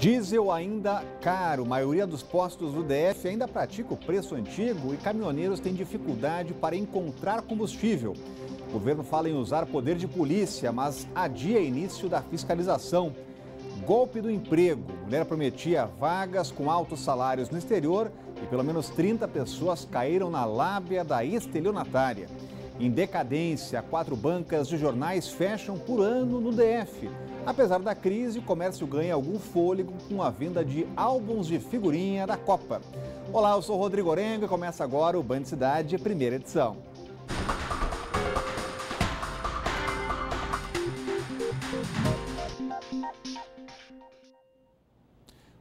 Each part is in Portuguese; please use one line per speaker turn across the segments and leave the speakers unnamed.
Diesel ainda caro. A maioria dos postos do DF ainda pratica o preço antigo e caminhoneiros têm dificuldade para encontrar combustível. O governo fala em usar poder de polícia, mas adia início da fiscalização. Golpe do emprego. Mulher prometia vagas com altos salários no exterior e pelo menos 30 pessoas caíram na lábia da estelionatária. Em decadência, 4 bancas de jornais fecham por ano no DF. Apesar da crise, o comércio ganha algum fôlego com a venda de álbuns de figurinha da Copa. Olá, eu sou Rodrigo Orengo e começa agora o Band Cidade, primeira edição.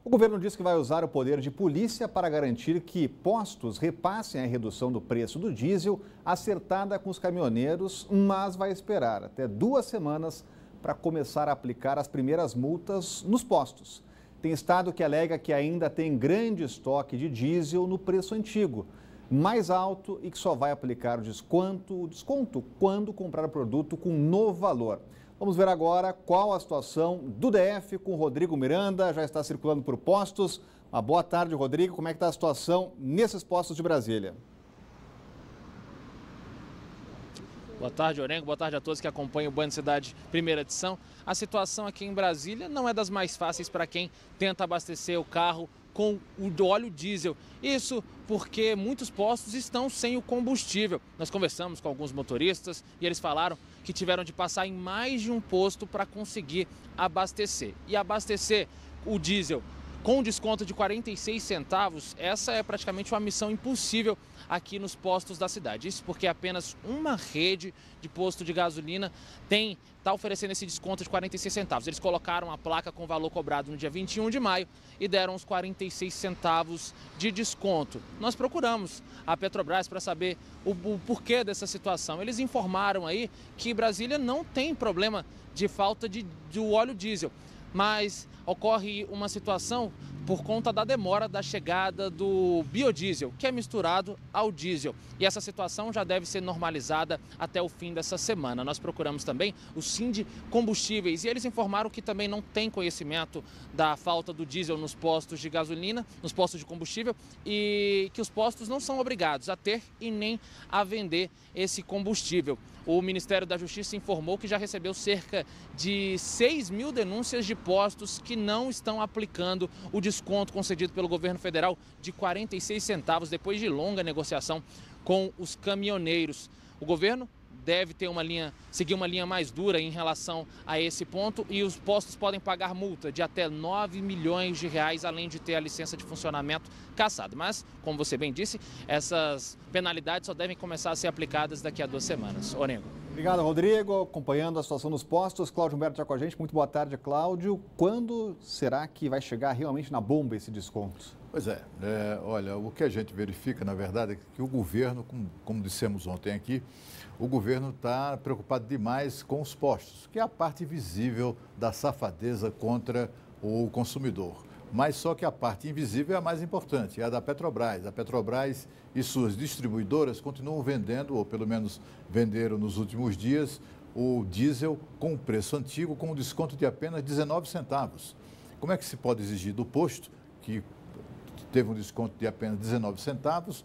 O governo diz que vai usar o poder de polícia para garantir que postos repassem a redução do preço do diesel acertada com os caminhoneiros, mas vai esperar até 2 semanas para começar a aplicar as primeiras multas nos postos. Tem estado que alega que ainda tem grande estoque de diesel no preço antigo, mais alto, e que só vai aplicar o desconto quando comprar o produto com novo valor. Vamos ver agora qual a situação do DF com o Rodrigo Miranda, já está circulando por postos. Uma boa tarde, Rodrigo. Como é que está a situação nesses postos de Brasília?
Boa tarde, Orengo. Boa tarde a todos que acompanham o Band Cidade, primeira edição. A situação aqui em Brasília não é das mais fáceis para quem tenta abastecer o carro com o óleo diesel. Isso porque muitos postos estão sem o combustível. Nós conversamos com alguns motoristas e eles falaram que tiveram de passar em mais de um posto para conseguir abastecer. E abastecer o diesel com desconto de 46 centavos, essa é praticamente uma missão impossível aqui nos postos da cidade. Isso porque apenas uma rede de posto de gasolina está oferecendo esse desconto de 46 centavos. Eles colocaram a placa com o valor cobrado no dia 21 de maio e deram os 46 centavos de desconto. Nós procuramos a Petrobras para saber o porquê dessa situação. Eles informaram aí que Brasília não tem problema de falta do óleo diesel, mas ocorre uma situação por conta da demora da chegada do biodiesel, que é misturado ao diesel. E essa situação já deve ser normalizada até o fim dessa semana. Nós procuramos também o Sindicombustíveis e eles informaram que também não tem conhecimento da falta do diesel nos postos de gasolina, nos postos de combustível, e que os postos não são obrigados a ter e nem a vender esse combustível. O Ministério da Justiça informou que já recebeu cerca de 6 mil denúncias de postos que não estão aplicando o desconto concedido pelo governo federal de 46 centavos depois de longa negociação com os caminhoneiros. O governo deve ter seguir uma linha mais dura em relação a esse ponto e os postos podem pagar multa de até 9 milhões de reais, além de ter a licença de funcionamento cassada. Mas, como você bem disse, essas penalidades só devem começar a ser aplicadas daqui a 2 semanas. Orengo.
Obrigado, Rodrigo. Acompanhando a situação nos postos, Cláudio Humberto está com a gente. Muito boa tarde, Cláudio. Quando será que vai chegar realmente na bomba esse desconto?
Pois é, olha, o que a gente verifica, na verdade, é que o governo, como dissemos ontem aqui, o governo está preocupado demais com os postos, que é a parte visível da safadeza contra o consumidor. Mas só que a parte invisível é a mais importante, é a da Petrobras. A Petrobras e suas distribuidoras continuam vendendo, ou pelo menos venderam nos últimos dias, o diesel com o preço antigo, com um desconto de apenas 19 centavos. Como é que se pode exigir do posto, que teve um desconto de apenas 19 centavos,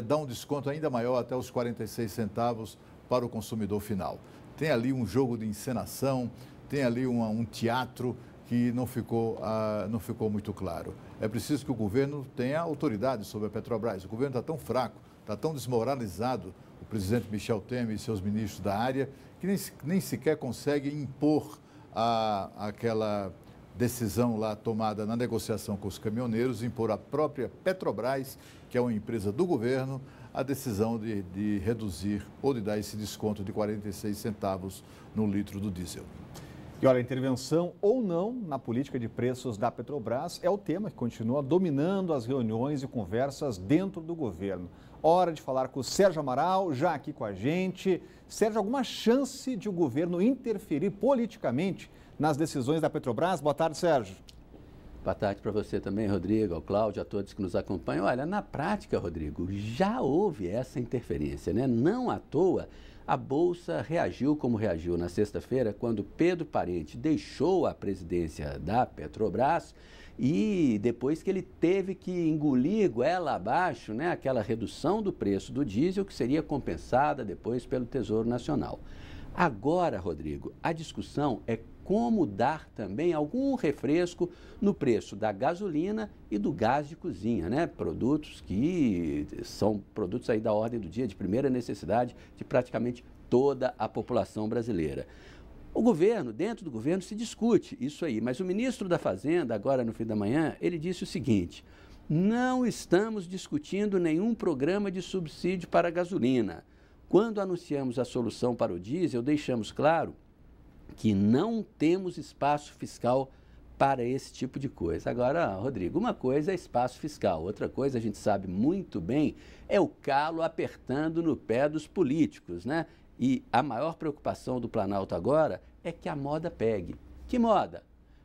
dar um desconto ainda maior, até os 46 centavos para o consumidor final? Tem ali um jogo de encenação, tem ali um teatro que não ficou muito claro. É preciso que o governo tenha autoridade sobre a Petrobras. O governo está tão fraco, está tão desmoralizado, o presidente Michel Temer e seus ministros da área, que nem sequer consegue impor aquela decisão lá tomada na negociação com os caminhoneiros, impor à própria Petrobras, que é uma empresa do governo, a decisão de reduzir ou de dar esse desconto de 46 centavos no litro do diesel.
E olha, intervenção ou não na política de preços da Petrobras é o tema que continua dominando as reuniões e conversas dentro do governo. Hora de falar com o Sérgio Amaral, já aqui com a gente. Sérgio, alguma chance de o governo interferir politicamente nas decisões da Petrobras? Boa tarde, Sérgio.
Boa tarde para você também, Rodrigo, ao Cláudio, a todos que nos acompanham. Olha, na prática, Rodrigo, já houve essa interferência, né? Não à toa, A Bolsa reagiu como reagiu na sexta-feira, quando Pedro Parente deixou a presidência da Petrobras e depois que ele teve que engolir goela abaixo, né, aquela redução do preço do diesel que seria compensada depois pelo Tesouro Nacional. Agora, Rodrigo, a discussão é como dar também algum refresco no preço da gasolina e do gás de cozinha, né? Produtos que são produtos aí da ordem do dia, de primeira necessidade de praticamente toda a população brasileira. O governo, dentro do governo, se discute isso aí, mas o ministro da Fazenda, agora no fim da manhã, ele disse o seguinte: não estamos discutindo nenhum programa de subsídio para a gasolina. Quando anunciamos a solução para o diesel, deixamos claro que não temos espaço fiscal para esse tipo de coisa. Agora, Rodrigo, uma coisa é espaço fiscal, outra coisa, a gente sabe muito bem, é o calo apertando no pé dos políticos, né? E a maior preocupação do Planalto agora é que a moda pegue. Que moda?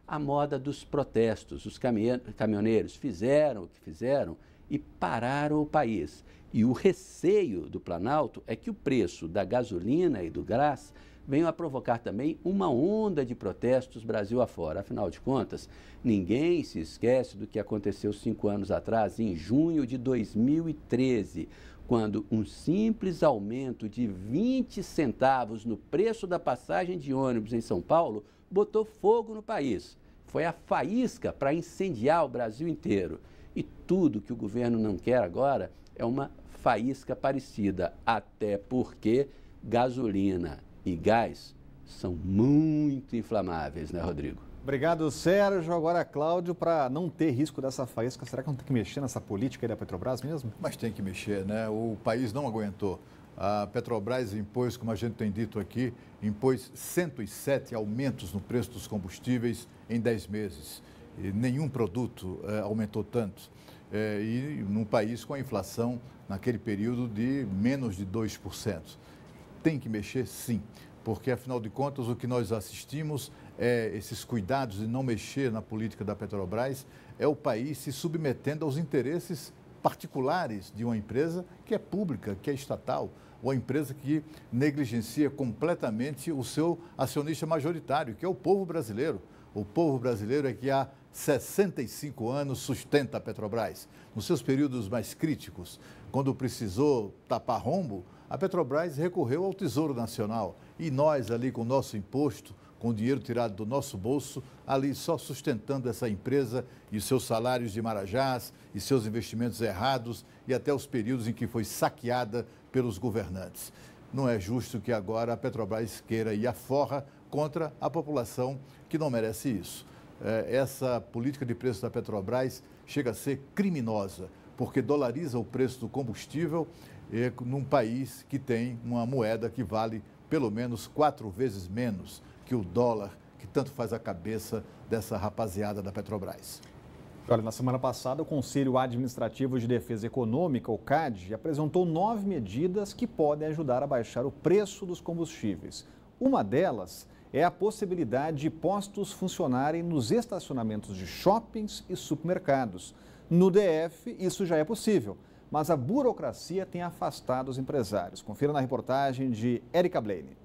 A moda dos protestos. Os caminhoneiros fizeram o que fizeram e pararam o país. E o receio do Planalto é que o preço da gasolina e do gás venham a provocar também uma onda de protestos Brasil afora. Afinal de contas, ninguém se esquece do que aconteceu 5 anos atrás, em junho de 2013, quando um simples aumento de 20 centavos no preço da passagem de ônibus em São Paulo botou fogo no país. Foi a faísca para incendiar o Brasil inteiro. E tudo que o governo não quer agora é uma faísca parecida, até porque gasolina e gás são muito inflamáveis, né, Rodrigo?
Obrigado, Sérgio. Agora, Cláudio, para não ter risco dessa faísca, será que não tem que mexer nessa política aí da Petrobras mesmo?
Mas tem que mexer, né? O país não aguentou. A Petrobras impôs, como a gente tem dito aqui, impôs 107 aumentos no preço dos combustíveis em 10 meses. E nenhum produto aumentou tanto. E num país com a inflação, naquele período, de menos de 2%. Tem que mexer, sim, porque, afinal de contas, o que nós assistimos é esses cuidados de não mexer na política da Petrobras, é o país se submetendo aos interesses particulares de uma empresa que é pública, que é estatal, ou uma empresa que negligencia completamente o seu acionista majoritário, que é o povo brasileiro. O povo brasileiro é que há 65 anos sustenta a Petrobras. Nos seus períodos mais críticos, quando precisou tapar rombo, a Petrobras recorreu ao Tesouro Nacional e nós ali com o nosso imposto, com o dinheiro tirado do nosso bolso, ali só sustentando essa empresa e os seus salários de marajás e seus investimentos errados e até os períodos em que foi saqueada pelos governantes. Não é justo que agora a Petrobras queira ir à forra contra a população que não merece isso. Essa política de preço da Petrobras chega a ser criminosa, porque dolariza o preço do combustível num país que tem uma moeda que vale pelo menos 4 vezes menos que o dólar, que tanto faz a cabeça dessa rapaziada da Petrobras.
Olha, na semana passada, o Conselho Administrativo de Defesa Econômica, o CAD, apresentou 9 medidas que podem ajudar a baixar o preço dos combustíveis. Uma delas é a possibilidade de postos funcionarem nos estacionamentos de shoppings e supermercados. No DF, isso já é possível, mas a burocracia tem afastado os empresários. Confira na reportagem de Érica Blaine.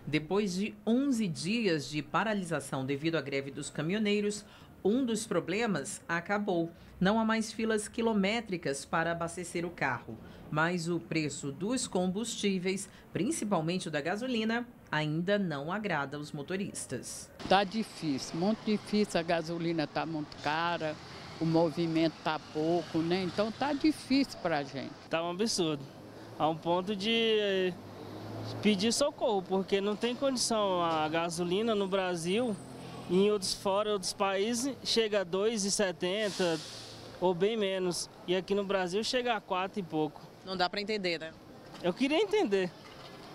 Depois de 11 dias de paralisação devido à greve dos caminhoneiros, um dos problemas acabou. Não há mais filas quilométricas para abastecer o carro, mas o preço dos combustíveis, principalmente o da gasolina, ainda não agrada os motoristas.
Tá difícil, muito difícil, a gasolina tá muito cara, o movimento tá pouco, né? Então tá difícil pra gente.
Tá um absurdo, a um ponto de pedir socorro, porque não tem condição. A gasolina no Brasil, em outros países, chega a R$ 2,70 ou bem menos. E aqui no Brasil chega a 4 e pouco.
Não dá para entender, né?
Eu queria entender.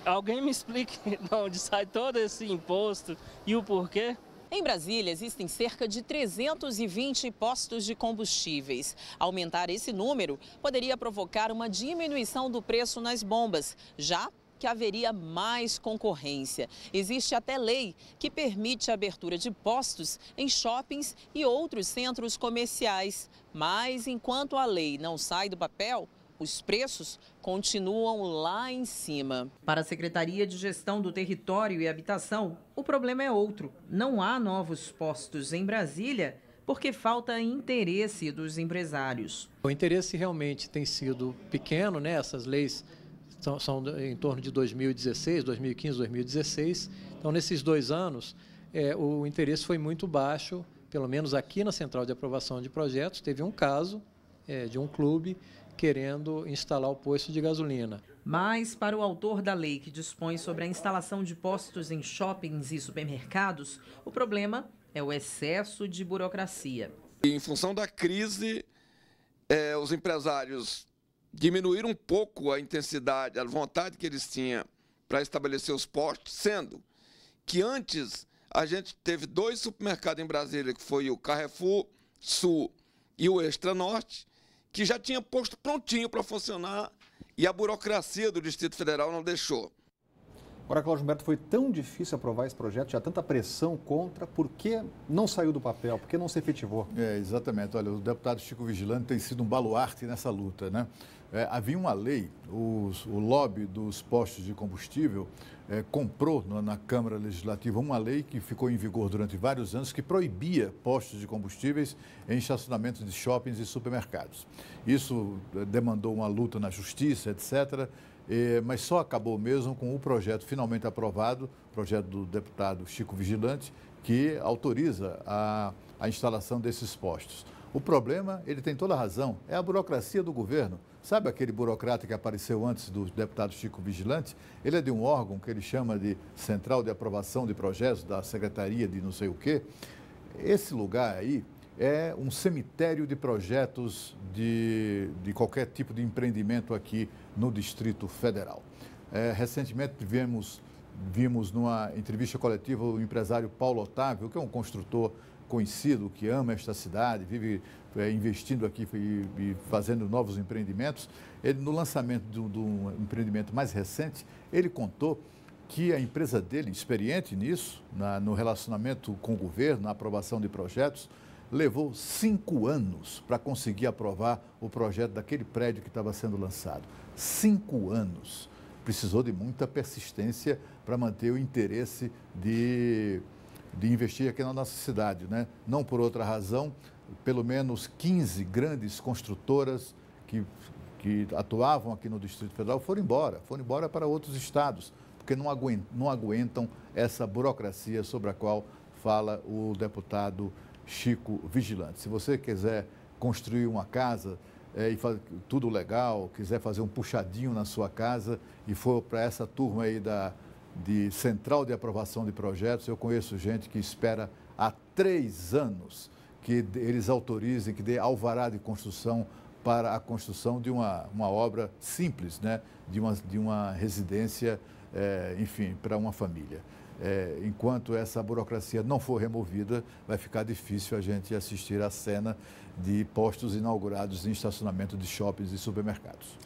Alguém me explique de onde sai todo esse imposto e o porquê?
Em Brasília, existem cerca de 320 postos de combustíveis. Aumentar esse número poderia provocar uma diminuição do preço nas bombas, já que haveria mais concorrência. Existe até lei que permite a abertura de postos em shoppings e outros centros comerciais. Mas, enquanto a lei não sai do papel, os preços continuam lá em cima. Para a Secretaria de Gestão do Território e Habitação, o problema é outro. Não há novos postos em Brasília porque falta interesse dos empresários.
O interesse realmente tem sido pequeno, né? Essas leis são em torno de 2016, 2015, 2016. Então, nesses 2 anos, o interesse foi muito baixo, pelo menos aqui na Central de Aprovação de Projetos. Teve um caso de um clube querendo instalar o posto de gasolina.
Mas, para o autor da lei que dispõe sobre a instalação de postos em shoppings e supermercados, o problema é o excesso de burocracia.
Em função da crise, os empresários diminuíram um pouco a intensidade, a vontade que eles tinham para estabelecer os postos, sendo que antes a gente teve 2 supermercados em Brasília, que foi o Carrefour Sul e o Extra Norte, que já tinha posto prontinho para funcionar e a burocracia do Distrito Federal não deixou.
Agora, Cláudio Humberto, foi tão difícil aprovar esse projeto, já tanta pressão contra, por que não saiu do papel, por que não se efetivou?
Exatamente. Olha, o deputado Chico Vigilante tem sido um baluarte nessa luta, né? Havia uma lei, o lobby dos postos de combustível comprou na Câmara Legislativa uma lei que ficou em vigor durante vários anos que proibia postos de combustíveis em estacionamentos de shoppings e supermercados. Isso demandou uma luta na justiça, etc., mas só acabou mesmo com o projeto finalmente aprovado, projeto do deputado Chico Vigilante, que autoriza a instalação desses postos. O problema, ele tem toda a razão, é a burocracia do governo. Sabe aquele burocrata que apareceu antes do deputado Chico Vigilante? Ele é de um órgão que ele chama de Central de Aprovação de Projetos, da Secretaria de não sei o quê. Esse lugar aí é um cemitério de projetos de qualquer tipo de empreendimento aqui no Distrito Federal. Recentemente vimos numa entrevista coletiva o empresário Paulo Otávio, que é um construtor conhecido, que ama esta cidade, vive investindo aqui e fazendo novos empreendimentos. Ele, no lançamento do empreendimento mais recente, ele contou que a empresa dele, experiente nisso, no relacionamento com o governo, na aprovação de projetos, levou 5 anos para conseguir aprovar o projeto daquele prédio que estava sendo lançado. 5 anos. Precisou de muita persistência para manter o interesse de investir aqui na nossa cidade, né? Não por outra razão, pelo menos 15 grandes construtoras que atuavam aqui no Distrito Federal foram embora para outros estados, porque não aguentam essa burocracia sobre a qual fala o deputado Chico Vigilante. Se você quiser construir uma casa e fazer tudo legal, quiser fazer um puxadinho na sua casa e for para essa turma aí de Central de Aprovação de Projetos, eu conheço gente que espera há 3 anos que eles autorizem, que dê alvará de construção para a construção de uma obra simples, né? de uma residência, enfim, para uma família. Enquanto essa burocracia não for removida, vai ficar difícil a gente assistir à cena de postos inaugurados em estacionamento de shoppings e supermercados.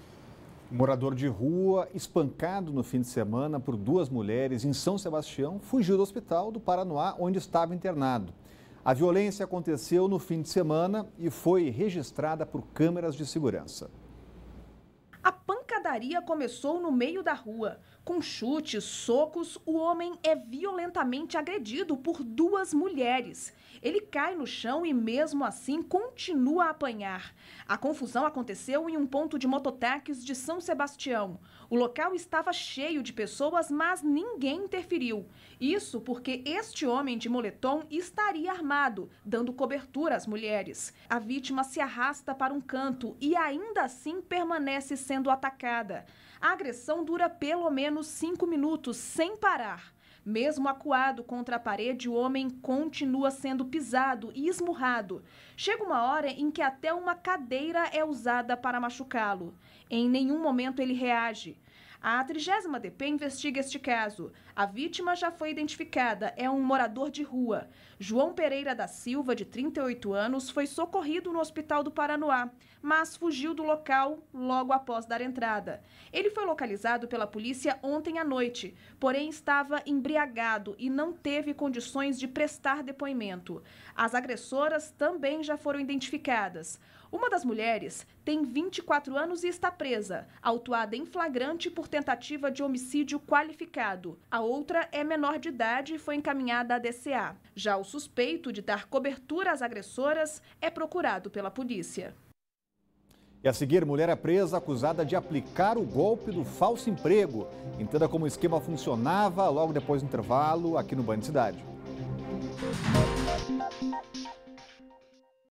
Morador de rua, espancado no fim de semana por 2 mulheres em São Sebastião, fugiu do hospital do Paranoá, onde estava internado. A violência aconteceu no fim de semana e foi registrada por câmeras de segurança.
A pancadaria começou no meio da rua. Com chutes, socos, o homem é violentamente agredido por 2 mulheres. Ele cai no chão e, mesmo assim, continua a apanhar. A confusão aconteceu em um ponto de mototáxis de São Sebastião. O local estava cheio de pessoas, mas ninguém interferiu. Isso porque este homem de moletom estaria armado, dando cobertura às mulheres. A vítima se arrasta para um canto e, ainda assim, permanece sendo atacada. A agressão dura pelo menos 5 minutos, sem parar. Mesmo acuado contra a parede, o homem continua sendo pisado e esmurrado. Chega uma hora em que até uma cadeira é usada para machucá-lo. Em nenhum momento ele reage. A 30ª DP investiga este caso. A vítima já foi identificada, é um morador de rua. João Pereira da Silva, de 38 anos, foi socorrido no Hospital do Paranoá, mas fugiu do local logo após dar entrada. Ele foi localizado pela polícia ontem à noite, porém estava embriagado e não teve condições de prestar depoimento. As agressoras também já foram identificadas. Uma das mulheres tem 24 anos e está presa, autuada em flagrante por tentativa de homicídio qualificado. A outra é menor de idade e foi encaminhada à DCA. Já o suspeito de dar cobertura às agressoras é procurado pela polícia.
E a seguir, mulher é presa acusada de aplicar o golpe do falso emprego. Entenda como o esquema funcionava logo depois do intervalo aqui no Band Cidade.